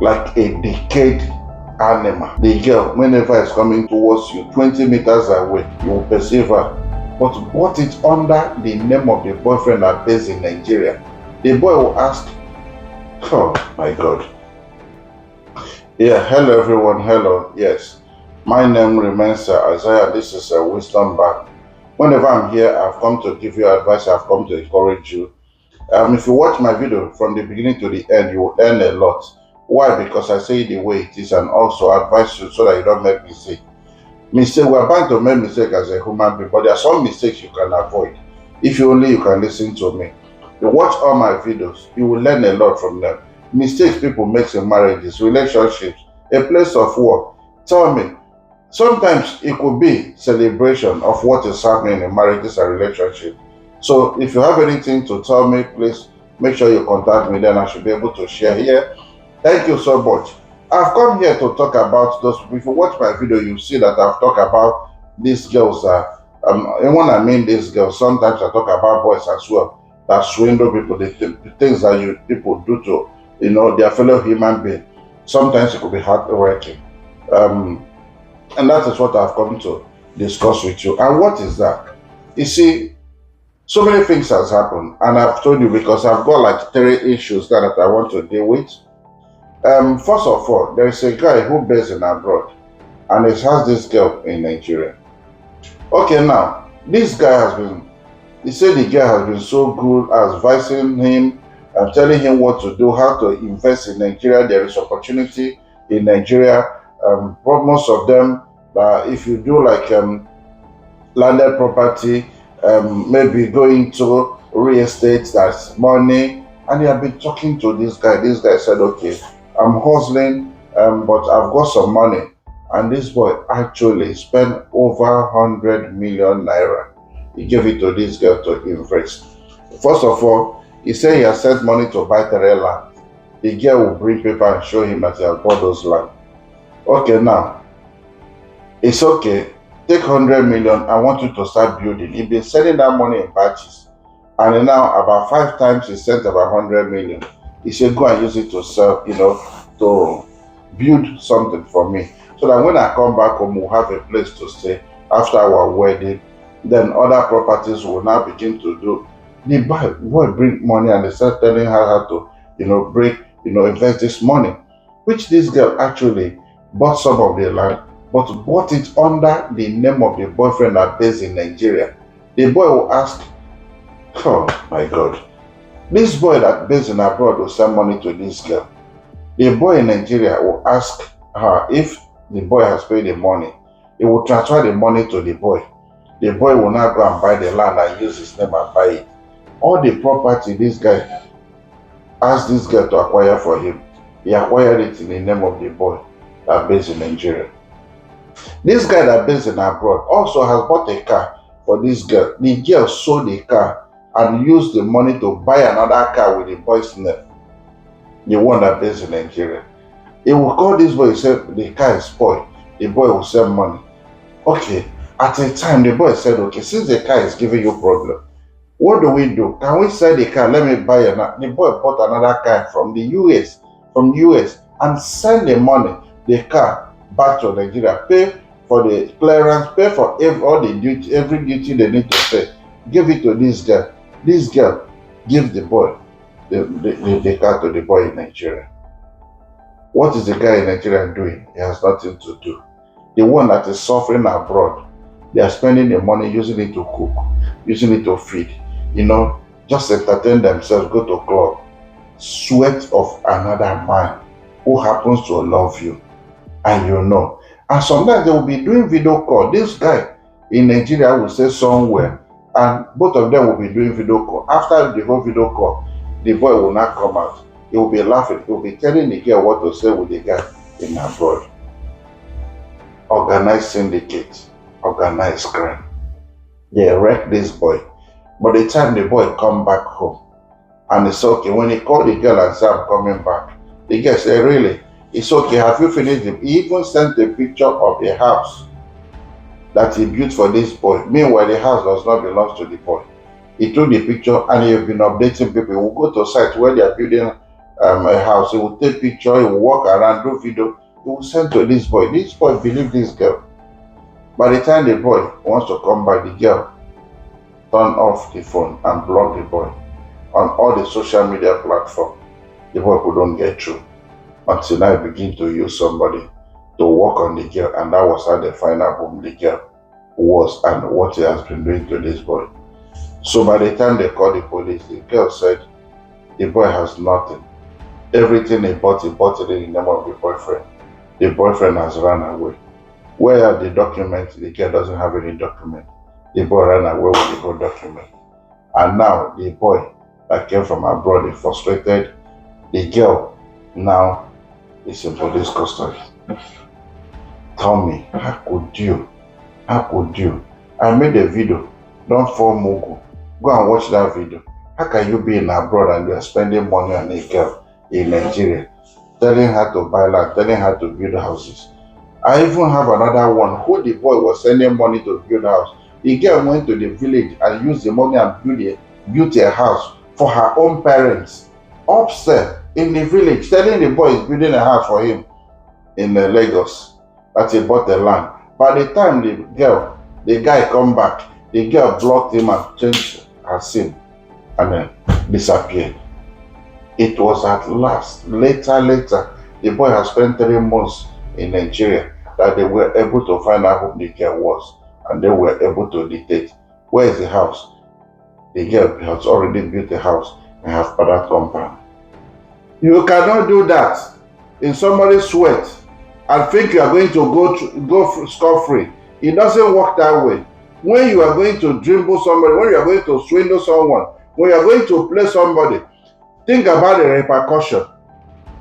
like a decayed animal. The girl, whenever it's coming towards you, 20 meters away, you will perceive her. But what is under the name of the boyfriend that based in Nigeria? The boy will ask, oh my God. Yeah, hello everyone, hello. Yes, my name remains Isaiah. This is a wisdom bar. Whenever I'm here, I've come to give you advice, I've come to encourage you. If you watch my video from the beginning to the end, you will learn a lot. Why? Because I say it the way it is and also advise you so that you don't make mistakes. We're bound to make mistakes as a human being, but there are some mistakes you can avoid if you can listen to me. You watch all my videos, you will learn a lot from them. Mistakes people make in marriages, relationships, a place of work. Tell me, sometimes it could be celebration of what is happening in marriages and relationships. So if you have anything to tell me, please make sure you contact me, then I should be able to share here. Thank you so much. I've come here to talk about those. If you watch my video, you see that I've talked about these girls. And when I mean these girls, sometimes I talk about boys as well that swindle people. The things that people do to their fellow human being. Sometimes it could be heart-wrenching. And that is what I've come to discuss with you. And what is that? You see, so many things has happened, and I've told you because I've got like 3 issues that I want to deal with. First of all, there is a guy who based in abroad, and he has this girl in Nigeria. Okay, now this guy he said the guy has been so good advising him and telling him what to do, how to invest in Nigeria. There is opportunity in Nigeria. But most of them, if you do like landed property, maybe going to real estate, that's money. And he had been talking to this guy. This guy said, okay, I'm hustling, but I've got some money. And this boy actually spent over 100 million naira. He gave it to this girl to invest. First of all, he said he has sent money to buy 3 land. The girl will bring paper and show him that he has bought those land. Okay, now, it's okay. Take 100 million. I want you to start building. He's been sending that money in batches. And now, about 5 times, he sent about 100 million. He said, go and use it to sell, to build something for me. So that when I come back home, we'll have a place to stay after our wedding. Then other properties will now begin to do. The boy bring money and they start telling her how to, invest this money. Which this girl actually bought some of the land, but bought it under the name of the boyfriend that based in Nigeria. The boy will ask, oh my God, this boy that based in abroad will send money to this girl. The boy in Nigeria will ask her if the boy has paid the money. He will transfer the money to the boy. The boy will now go and buy the land and use his name and buy it. All the property this guy asked this girl to acquire for him, he acquired it in the name of the boy that based in Nigeria. This guy that based in abroad also has bought a car for this girl. The girl sold the car and used the money to buy another car with the boy's name, the one that based in Nigeria. He will call this boy and say the car is spoiled. The boy will send money. Okay, at a time the boy said, okay, since the car is giving you problem, what do we do? Can we sell the car? Let me buy another. The boy bought another car from the US, and send the money, the car, back to Nigeria, pay for the clearance, pay for every duty they need to pay. Give it to this girl. This girl give the boy the car to the boy in Nigeria. What is the guy in Nigeria doing? He has nothing to do. The one that is suffering abroad, they are spending the money, using it to cook, using it to feed, just entertain themselves, go to club. Sweat of another man who happens to love you, and And sometimes they will be doing video call. This guy in Nigeria will stay somewhere, and both of them will be doing video call. After the whole video call, the boy will not come out. He will be laughing. He will be telling the girl what to say with the guy in abroad. Organized syndicate, organized crime. They wreck this boy. By the time the boy come back home, and it's okay, when he called the girl and said, I'm coming back, the girl said, really? It's okay, have you finished it? He even sent a picture of the house that he built for this boy. Meanwhile, the house does not belong to the boy. He took the picture and he has been updating people. He will go to sites where they are building a house. He will take picture, he will walk around, do video, he will send to this boy. This boy believe this girl. By the time the boy wants to come back, the girl turn off the phone and block the boy on all the social media platforms. The boy couldn't get through until now he begin to use somebody to work on the girl, and that was how they find out who the girl was and what he has been doing to this boy. So by the time they called the police, the girl said the boy has nothing. Everything he bought it in the name of the boyfriend. The boyfriend has run away. Where are the documents? The girl doesn't have any document. The boy ran away with the whole document. And now the boy that came from abroad is frustrated. The girl now is in police custody. Tell me, how could you? How could you? I made a video. Don't fall Mugu. Go and watch that video. How can you be in abroad and you are spending money on a girl in Nigeria, telling her to buy land, telling her to build houses? I even have another one who the boy was sending money to build a house. The girl went to the village and used the money and built a house for her own parents upstairs in the village, telling the boy is building a house for him in Lagos, that he bought the land. By the time the guy come back, the girl blocked him and changed her SIM and then disappeared. It was at last, later, the boy has spent 3 months in Nigeria that they were able to find out who the girl was, and they were able to dictate where is the house. The girl has already built a house and have father compound. You cannot do that in somebody's sweat and think you are going to go scot-free. It doesn't work that way. When you are going to dribble somebody, when you are going to swindle someone, when you are going to play somebody, think about the repercussion.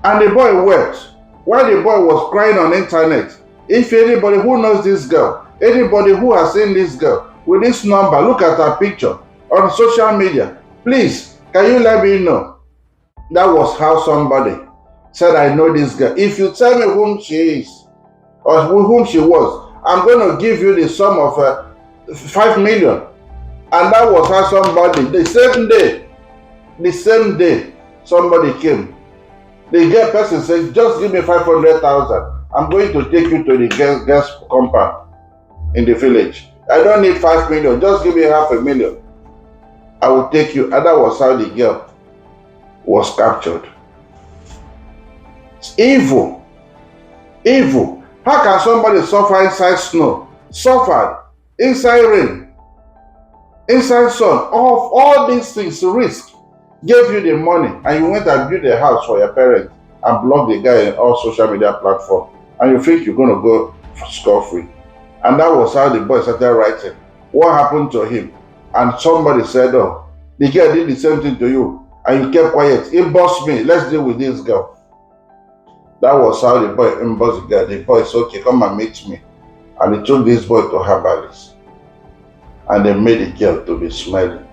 And the boy wept. While the boy was crying on the internet, if anybody who knows this girl, anybody who has seen this girl with this number, look at her picture on social media, please, can you let me know? That was how somebody said, I know this girl. If you tell me whom she is or whom she was, I'm going to give you the sum of 5 million. And that was how somebody, the same day, somebody came. The girl person said, just give me 500,000. I'm going to take you to the girl's compound in the village. I don't need 5 million. Just give me 500,000. I will take you. And that was how the girl was captured. It's evil. Evil. How can somebody suffer inside snow? Suffer inside rain, inside sun, all these things, risk, gave you the money, and you went and built a house for your parents and blocked the guy in all social media platforms, and you think you're going to go scot-free. And that was how the boy started writing what happened to him. And somebody said, oh, the girl did the same thing to you, and you kept quiet. He bossed me, let's deal with this girl. That was how the boy embossed the girl. The boy said, okay, come and meet me. And he took this boy to herbalist. And they made the girl to be smelling.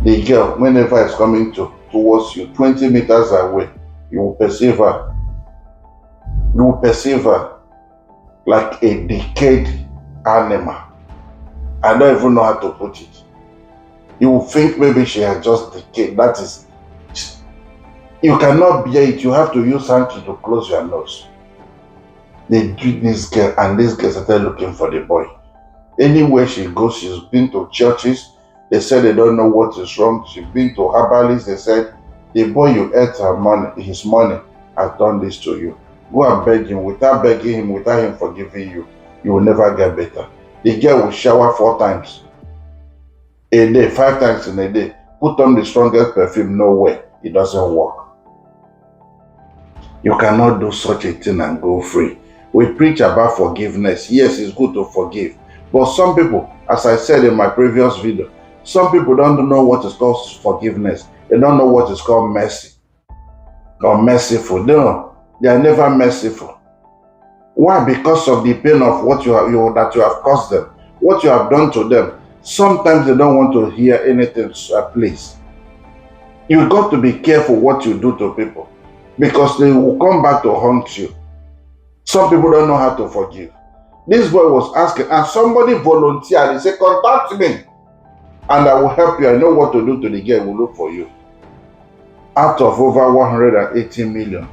The girl, whenever it's coming towards you, 20 meters away, you will perceive her. You will perceive her like a decayed animal. I don't even know how to put it. You will think maybe she has just decayed. That is, you cannot bear it. You have to use hanky to close your nose. They treat this girl, and this girl started looking for the boy. Anywhere she goes, she's been to churches. They said they don't know what is wrong. She's been to herbalists. They said, the boy you ate his money has done this to you. Go and beg him. Without begging him, without him forgiving you, you will never get better. The girl will shower 4 times a day, 5 times in a day. Put on the strongest perfume, no way. It doesn't work. You cannot do such a thing and go free. We preach about forgiveness. Yes, it's good to forgive. But some people, as I said in my previous video, some people don't know what is called forgiveness. They don't know what is called mercy or merciful. No, they are never merciful. Why? Because of the pain of what that you have caused them, what you have done to them. Sometimes they don't want to hear anything, please. You got to be careful what you do to people, because they will come back to haunt you. Some people don't know how to forgive. This boy was asking, and somebody volunteered. He said, contact me and I will help you. I know what to do to the girl. Will look for you. Out of over 180 million,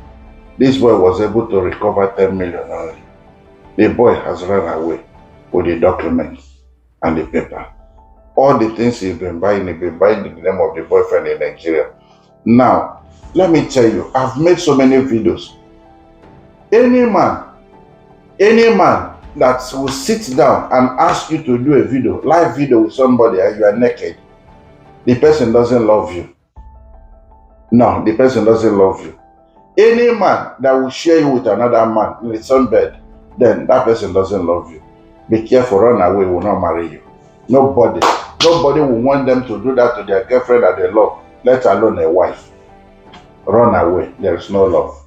this boy was able to recover 10 million only. The boy has run away with the documents and the paper. All the things he's been buying in the name of the boyfriend in Nigeria. Now, let me tell you, I've made so many videos. Any man that will sit down and ask you to do a video, live video with somebody and you are naked, the person doesn't love you. No, the person doesn't love you. Any man that will share you with another man in his own bed, then that person doesn't love you. Be careful, run away, will not marry you. Nobody will want them to do that to their girlfriend that they love, let alone a wife. Run away, there is no love.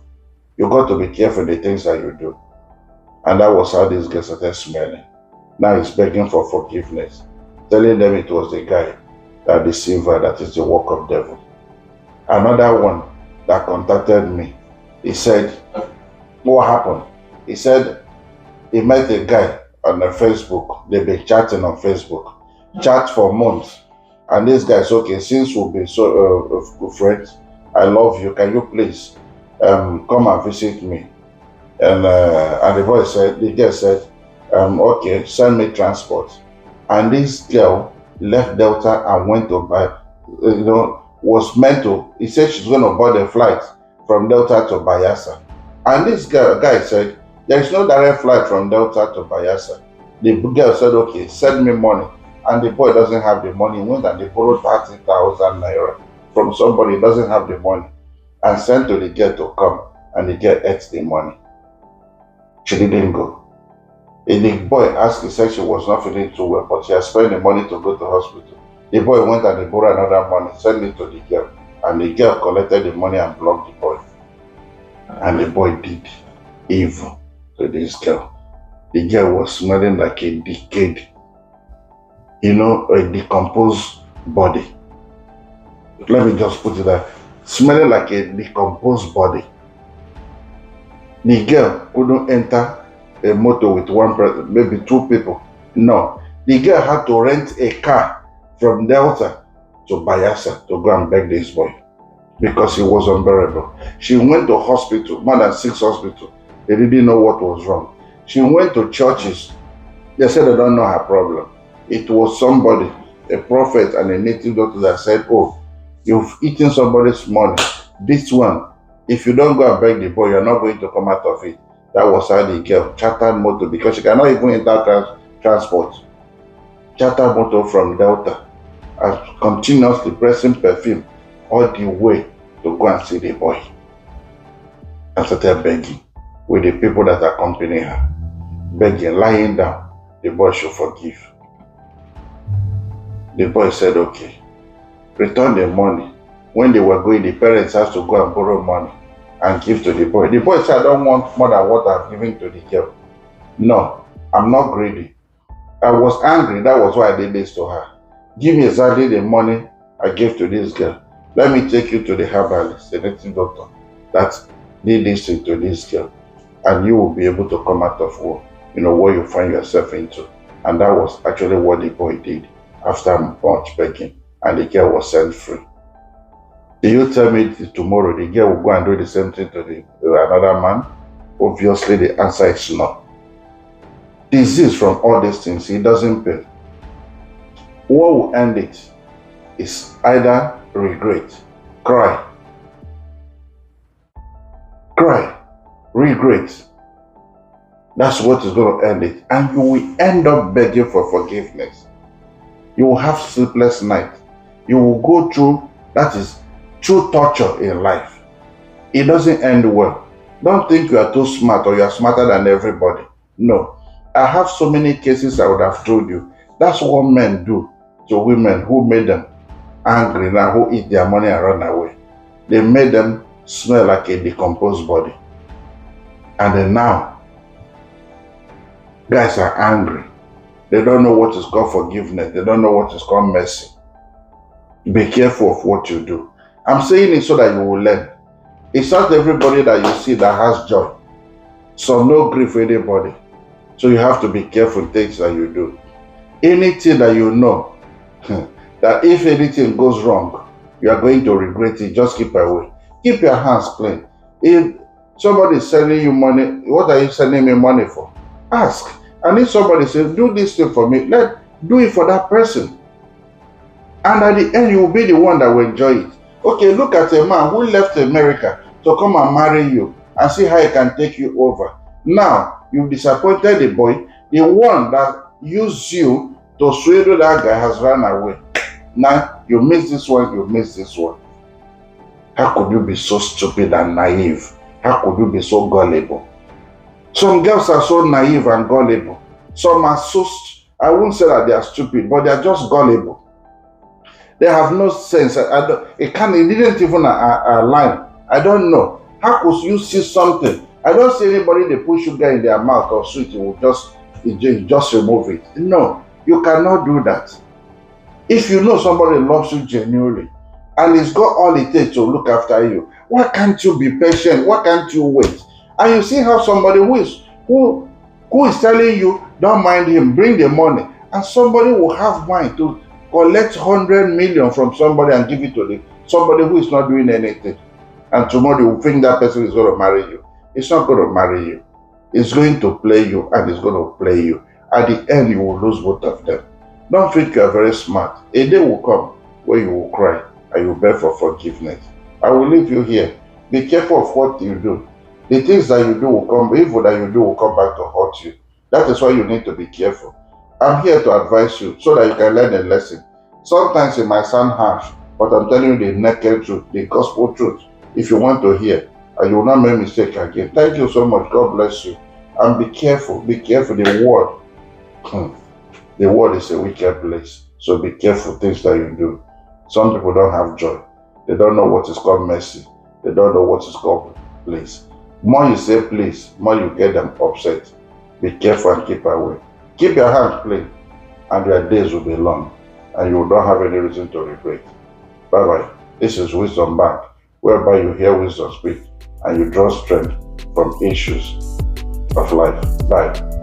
You got to be careful the things that you do. And that was how this guy started smelling. Now he's begging for forgiveness, telling them it was the guy that deceived her, that is the work of devil. Another one that contacted me, he said, what happened? He said he met a guy on Facebook. They've been chatting on Facebook, chat for months. And this guy said, okay, since we'll be so friends, I love you, can you please come and visit me? And the boy said, the girl said, okay, send me transport. And this girl left Delta and went to buy, was meant to, he said she's going to board a flight from Delta to Bayelsa. And this guy said, there is no direct flight from Delta to Bayelsa. The girl said, okay, send me money. And the boy doesn't have the money. He went and they borrowed 30,000 naira from somebody who doesn't have the money and sent to the girl to come, and the girl ate the money. She didn't go. And the boy asked, he said she was not feeling too well, but she had spent the money to go to hospital. The boy went and they borrowed another money, sent it to the girl, and the girl collected the money and blocked the boy. And the boy did evil to this girl. The girl was smelling like a decayed, a decomposed body. Let me just put it there. Smelling like a decomposed body. The girl couldn't enter a motor with one person, maybe two people. No. The girl had to rent a car from Delta to Bayelsa to go and beg this boy because he was unbearable. She went to hospital, more than 6 hospitals. They didn't know what was wrong. She went to churches. They said they don't know her problem. It was somebody, a prophet and a native doctor that said, oh, you've eaten somebody's money. This one, if you don't go and beg the boy, you're not going to come out of it. That was how the girl chartered motor, because she cannot even enter transport. Chartered motor from Delta and continuously pressing perfume all the way to go and see the boy. And started begging with the people that accompany her. Begging, lying down, the boy should forgive. The boy said, okay, return the money. When they were going, the parents had to go and borrow money and give to the boy. The boy said, I don't want more than what I've given to the girl. No, I'm not greedy. I was angry, that was why I did this to her. Give me exactly the money I gave to this girl. Let me take you to the herbalist, the native doctor that did this to this girl. And you will be able to come out of what you find yourself into. And that was actually what the boy did after much begging. And the girl was set free. Do you tell me tomorrow the girl will go and do the same thing to another man? Obviously the answer is no. Disease from all these things, it doesn't pay. What will end it is either regret, cry, regret. That's what is going to end it. And you will end up begging for forgiveness. You will have sleepless nights. You will go through, that is true torture in life. It doesn't end well. Don't think you are too smart or you are smarter than everybody. No. I have so many cases I would have told you. That's what men do to women who made them angry now, who eat their money and run away. They made them smell like a decomposed body. And then now, guys are angry. They don't know what is called forgiveness. They don't know what is called mercy. Be careful of what you do. I'm saying it so that you will learn. It's not everybody that you see that has joy. So no grief for anybody. So you have to be careful things that you do. Anything that you know, that if anything goes wrong, you are going to regret it. Just keep away. Keep your hands clean. If somebody is sending you money, what are you sending me money for? Ask. And if somebody says, do this thing for me, do it for that person. And at the end, you will be the one that will enjoy it. Okay, look at a man who left America to come and marry you and see how he can take you over. Now, you've disappointed the boy. The one that used you to swindle that guy has run away. Now, you miss this one, you miss this one. How could you be so stupid and naive? How could you be so gullible? Some girls are so naive and gullible. Some are so, I won't say that they are stupid, but they are just gullible. They have no sense. It didn't even align. I don't know. How could you see something? I don't see anybody they put sugar in their mouth or sweet, you will just remove it. No, you cannot do that. If you know somebody loves you genuinely and it's got all it takes to look after you, why can't you be patient? Why can't you wait? And you see how somebody who is telling you don't mind him, bring the money, and somebody will have mind to collect 100 million from somebody and give it to somebody who is not doing anything. And tomorrow you will think that person is going to marry you. It's not going to marry you. It's going to play you and it's going to play you. At the end, you will lose both of them. Don't think you are very smart. A day will come where you will cry and you will beg for forgiveness. I will leave you here. Be careful of what you do. The things that you do will come, evil that you do will come back to haunt you. That is why you need to be careful. I'm here to advise you so that you can learn a lesson. Sometimes it might sound harsh, but I'm telling you the naked truth, the gospel truth. If you want to hear, and you will not make mistake again. Thank you so much. God bless you. And be careful. Be careful. The world is a wicked place. So be careful things that you do. Some people don't have joy. They don't know what is called mercy. They don't know what is called please. More you say please, more you get them upset. Be careful and keep away. Keep your hands clean, and your days will be long, and you will not have any reason to regret. Bye-bye. This is Wisdom Bank, whereby you hear wisdom speak, and you draw strength from issues of life. Bye.